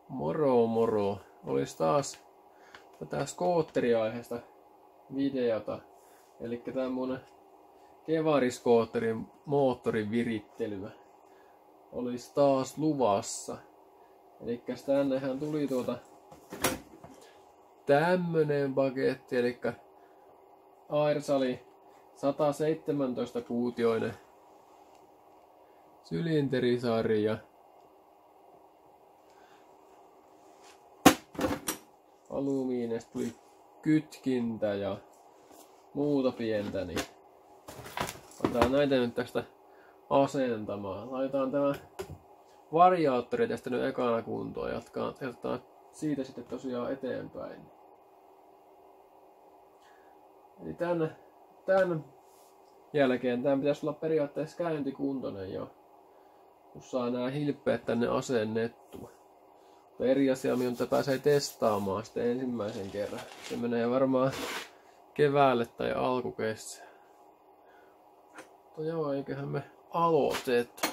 Moro moro. Olisi taas tätä skootteriaiheesta videota. Eli tämmönen kevariskootterin moottorin virittelyä olisi taas luvassa. Eli tännehän tuli tämmönen paketti, eli Airsali 117 kuutioinen sylinterisarja. Alumiinista tuli kytkintä ja muuta pientä, niin otetaan näitä nyt tästä asentamaan. Laitetaan tämä variaattori tästä nyt ekana kuntoon ja jatketaan siitä sitten tosiaan eteenpäin. Eli tämän jälkeen tämän pitäisi olla periaatteessa käyntikuntoinen jo, kun saa nämä hilppeet tänne asennettua. Eri asia, minkä pääsee testaamaan sitten ensimmäisen kerran. Se menee varmaan keväälle tai alkukesään. Mutta joo, eiköhän me aloiteta.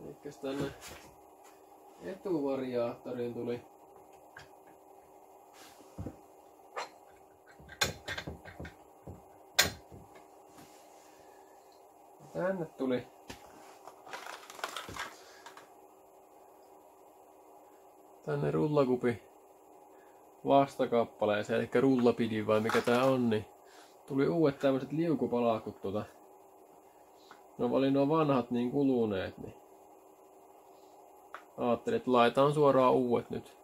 Elikkäs tänne etuvariaattoriin tuli tänne tuli tänne rullakupi vastakappaleeseen, eli rullapidi vai mikä tää on, niin tuli uudet tämmöiset liukupalakut no oli nuo vanhat niin kuluneet, niin ajattelin, että laitetaan suoraan uudet nyt.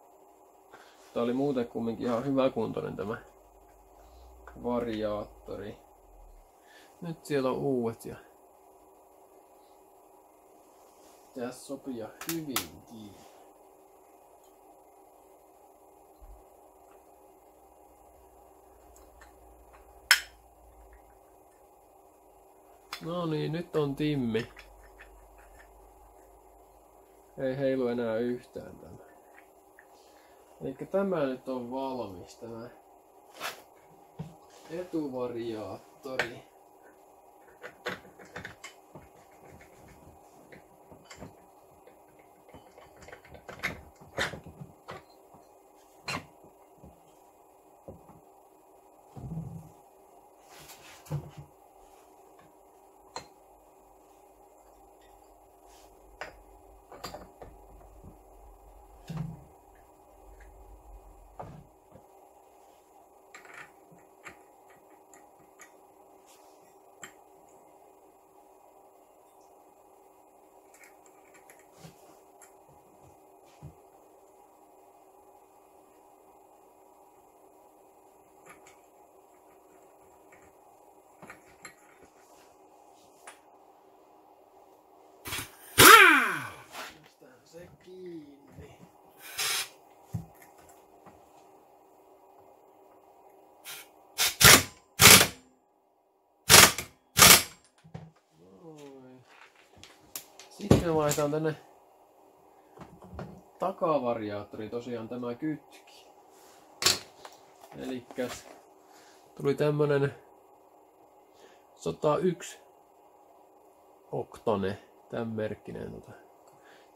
Tää oli muuten kumminkin ihan hyväkuntoinen tämä variaattori. Nyt siellä on uudet ja tässä sopia hyvinkin. No niin, nyt on timmi. Ei heilu enää yhtään tämä. Elikkä tämä nyt on valmis, tämä etuvariaattori. Se kiinni. Noin. Sitten me vaihdetaan tänne takavariaattoriin tosiaan tämä kytki. Elikkäs tuli tämmönen 101 oktane, tämän merkkinen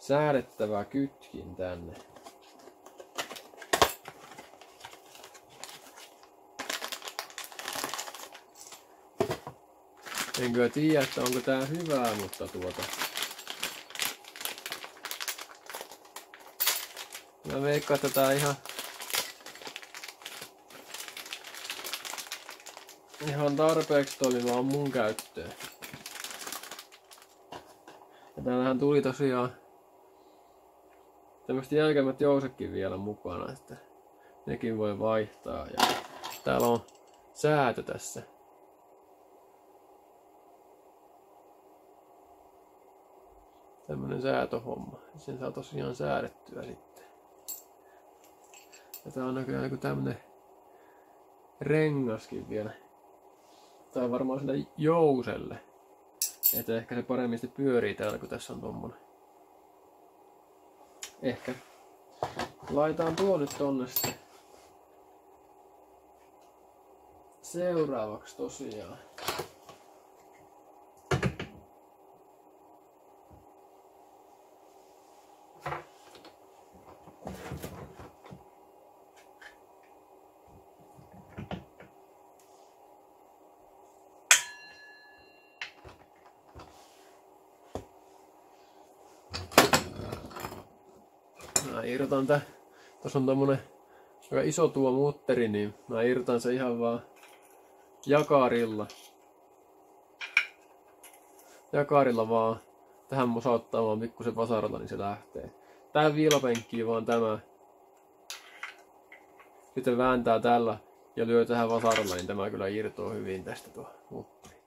säädettävä kytkin tänne. En kyllä tiedä, että onko tää hyvää, mutta mä veikkaan, että tää ihan tarpeeksi toimiva mun käyttöön. Ja täällähän tuli tosiaan tämmöset jäykemmät jousetkin vielä mukana, että nekin voi vaihtaa. Ja täällä on säätö tässä. Tämmönen säätöhomma. Sen saa tosiaan säädettyä sitten. Ja tää on näköjään joku tämmönen rengaskin vielä. Tää on varmaan sille jouselle. Että ehkä se paremmin sitten pyörii täällä, kun tässä on tommonen. Ehkä. Laitaan tuo nyt tonne sitten. Seuraavaksi tosiaan. Mä irrotan tää. Tuossa on tommonen aika iso tuo mutteri, niin mä irrotan se ihan vaan jakarilla. Jakarilla vaan. Tähän mosauttaa vaan pikkusen vasaralla, niin se lähtee. Tää viilapenkkiin vaan tämä. Sitten vääntää tällä ja lyö tähän vasaralla, niin tämä kyllä irtoaa hyvin tästä tuo mutteri.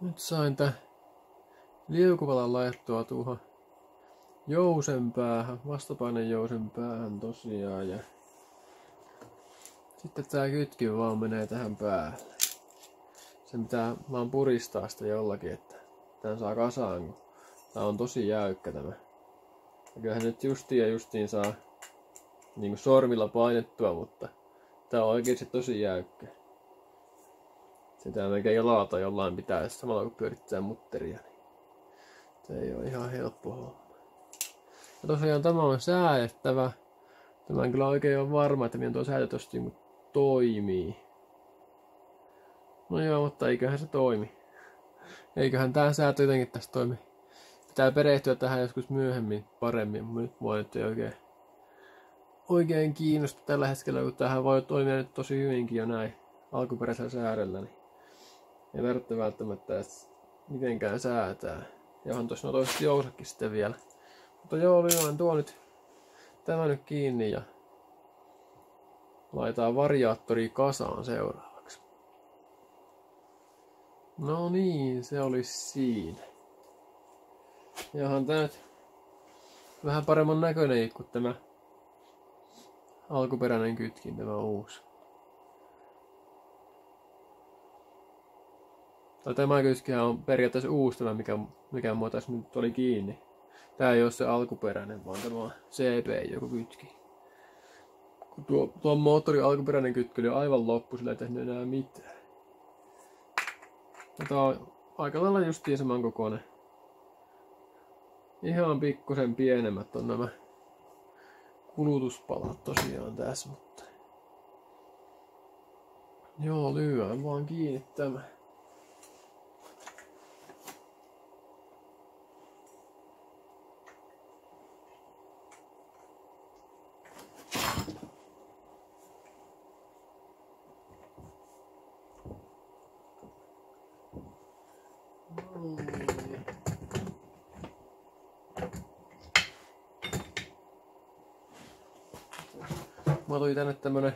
Nyt sain tää liukuvalan laitettua tuohon jousen päähän, vastapainejousen päähän tosiaan, ja sitten tää kytkin vaan menee tähän päälle. Se pitää vaan puristaa sitä jollakin, että tän saa kasaan, kun tää on tosi jäykkä tämä. Ja kyllähän nyt justiin saa niinku sormilla painettua, mutta tää on oikeesti tosi jäykkä. Sitä melkein jalata jollain pitää samalla kun pyörittää mutteria, niin se ei ole ihan helppo homma. Ja tosiaan tämä on säädettävä. Tämä en kyllä oikein ole varma, että miten tuo säätö tosta toimii. No joo, mutta eiköhän se toimi. Eiköhän tää säätö jotenkin tästä toimi. Pitää perehtyä tähän joskus myöhemmin paremmin, mutta nyt mua nyt ei oikein kiinnosta tällä hetkellä, kun tähän voi toimia nyt tosi hyvinkin jo näin alkuperäisellä säädöllä. Niin ei tarvitse välttämättä edes mitenkään säätää. Ja onhan tuossa toiset jousakin sitten vielä. Mutta joo, lyön tuo nyt tämä nyt kiinni ja laitetaan variaattori kasaan seuraavaksi. No niin, se olisi siinä. Ja onhan tää nyt vähän paremman näköinen kuin tämä alkuperäinen kytkin, tämä uusi. Tämä kytkihän on periaatteessa uusi tämä, mikä mua tässä nyt oli kiinni. Tää ei ole se alkuperäinen, vaan tämä on CP joku kytki. Kun tuo moottorin alkuperäinen kytki oli aivan loppu, sillä ei tehnyt enää mitään. Tämä on aika lailla justiin saman kokoinen. Ihan pikkusen pienemmät on nämä kulutuspalat tosiaan tässä, mutta joo, lyön vaan kiinni tämä. Mä tuli tänne tämmönen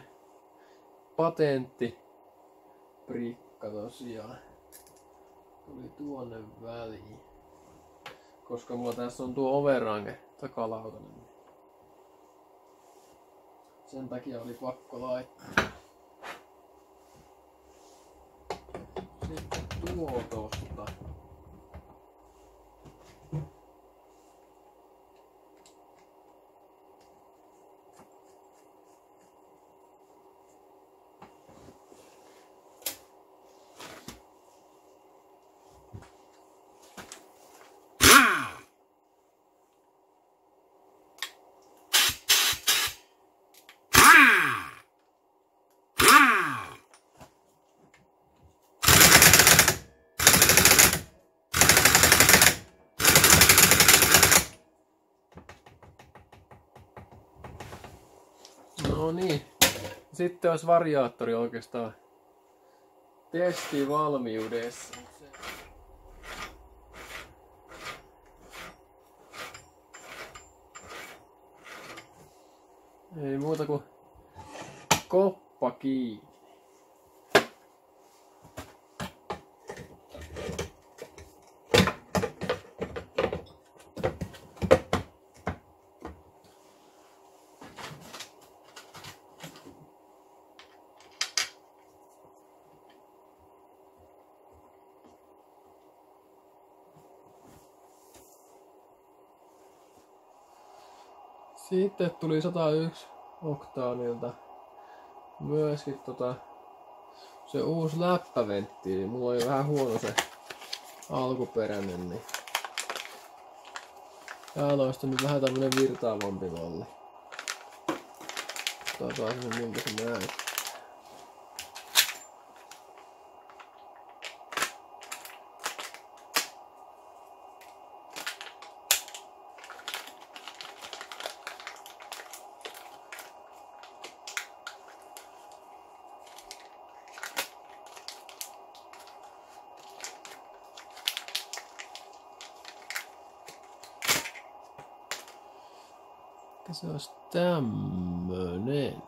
patenttiprikka tosiaan. Tuli tuonne väliin. Koska mulla tässä on tuo overrange takalautanen. Sen takia oli pakko laittaa. Sitten tuo tosta. No niin. sitten olisi variaattori oikeastaan testivalmiudessa. Ei muuta kuin koppa kiinni. Sitten tuli 101 oktaanilta myöskin se uusi läppäventtiili. Mulla oli vähän huono se alkuperäinen, niin täällä on sitten nyt vähän tämmönen virtaavampi malli. Katsotaan miltä se näyttää. Se olisi tämmönen.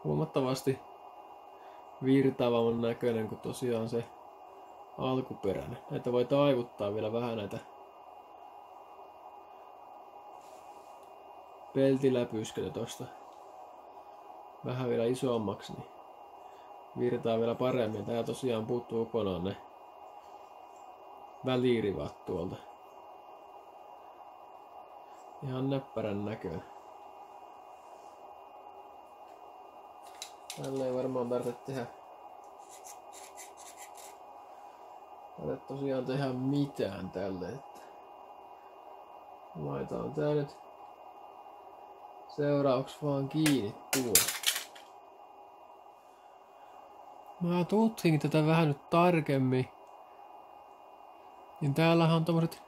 Huomattavasti virtaavamman näköinen kuin tosiaan se alkuperäinen. Näitä voi taivuttaa vielä vähän näitä peltiläpysköitä tosta vähän vielä isommaksi, niin virtaa vielä paremmin. Tää tosiaan puuttuu kokonaan ne välirivat tuolta. Ihan näppärän näköinen. Tällä ei varmaan tarvitse tehdä tosiaan tehdä mitään tälle. Laitetaan tää nyt seuraavaksi vaan kiinni tuo. Mä tutkinkin tätä vähän nyt tarkemmin. Niin täällähän on tommoset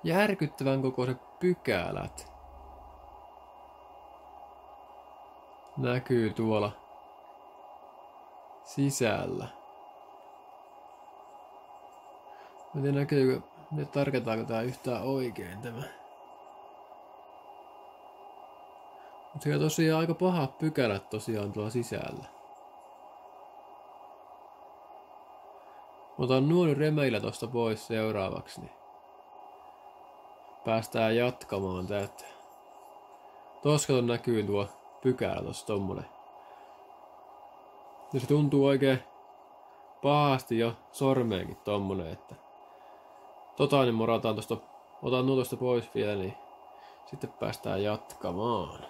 järkyttävän kokoiset pykälät. Näkyy tuolla sisällä. Mä en tiedä näkyykö, nyt tarkentaako tää yhtään oikein tämä. Mutta siellä tosiaan aika pahat pykälät tosiaan tuolla sisällä. Otan nuon remeillä tosta pois seuraavaksi, niin päästään jatkamaan tätä. Tossa näkyy tuo pykälä tossa tommonen. Ja se tuntuu oikein pahasti jo sormeenkin tommonen, että niin morataan tosta, otan nuo tosta pois vielä, niin sitten päästään jatkamaan.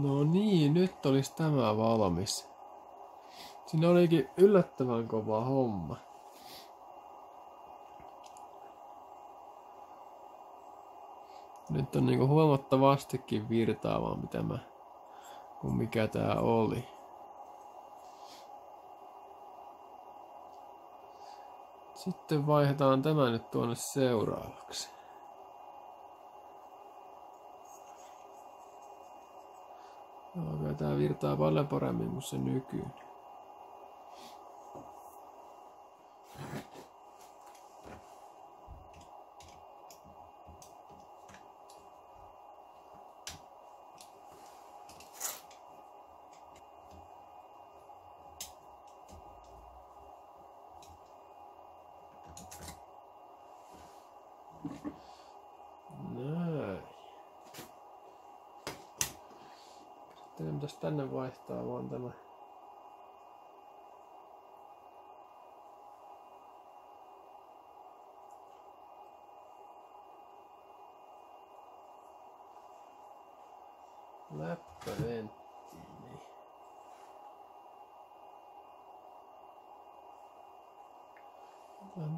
No niin, nyt olisi tämä valmis. Siinä olikin yllättävän kova homma. Nyt on niinku huomattavastikin virtaavampi tämä kuin mikä tää oli. Sitten vaihdetaan tämä nyt tuonne seuraavaksi. Joo, tää virtaa paljon paremmin kuin se nykyinen. Näin. Sitten pitäisi tänne vaihtaa vaan tämä. Läppäventtiili.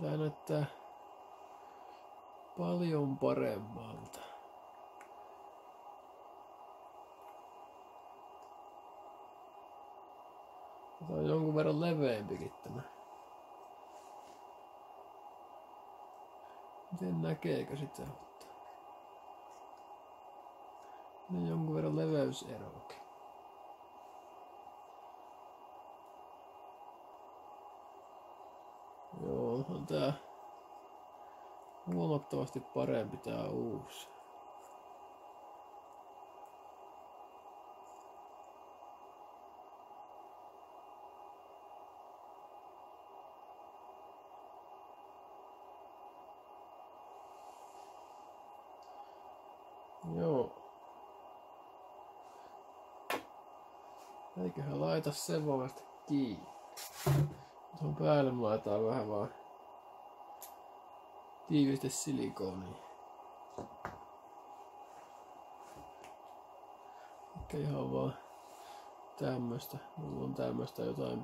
Tää näyttää paljon paremmalta. Tää on jonkun verran leveämpikin tämä. Miten näkeekö sitä? No jonkun verran leveyseroakin. Joo, on tää huomattavasti parempi tää uusi. Joo. Eiköhän laita sen vasta kiinni. Tuohon päälle me laitetaan vähän vaan tiiviste silikoonia. Eikä ihan vaan tämmöstä. Mulla on tämmöstä jotain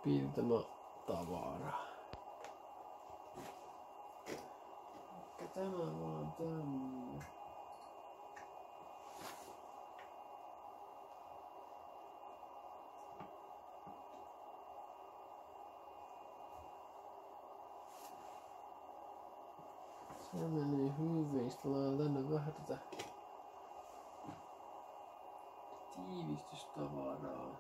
piiltämätavaraa. Eikä tämä vaan tämmönen. Se meni hyvin. Sitten laitan tänne vähän tätä tiivistystavaraa.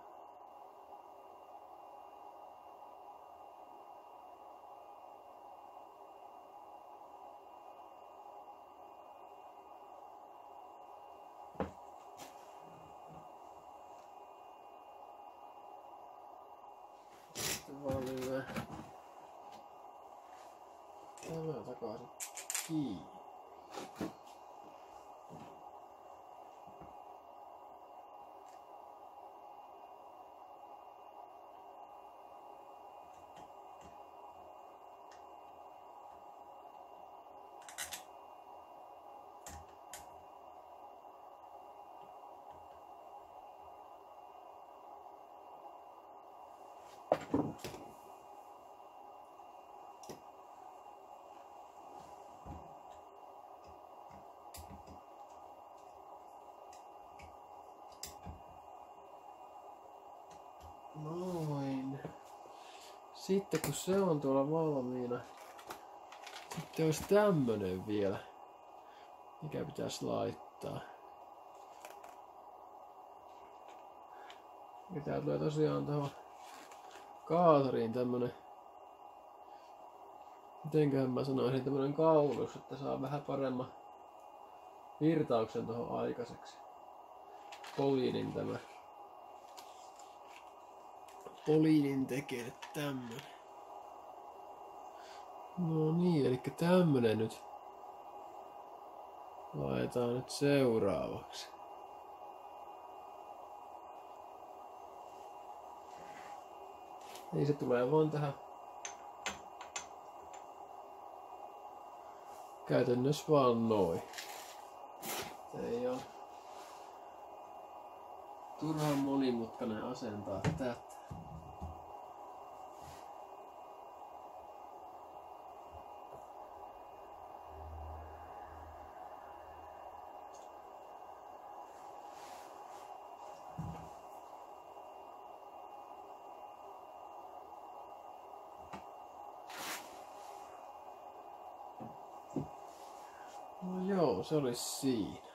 Sitten vaan lyödään tämä takaisin kiinni. Noin. Sitten kun se on tuolla valmiina, sitten olisi tämmönen vielä, mikä pitäisi laittaa. Ja tää tulee tosiaan tuohon kaasariin tämmönen, mitenköhän mä sanoisin, tämmönen kaulus, että saa vähän paremman virtauksen tuohon aikaiseksi. Poliinin tämä. Poliinin tekee tämmönen. No niin, eli tämmönen nyt laitetaan nyt seuraavaksi. Niin se tulee vaan tähän käytännössä vaan noin. Se ei oo turhan monimutkainen asentaa tätä. No joo, se olisi siinä.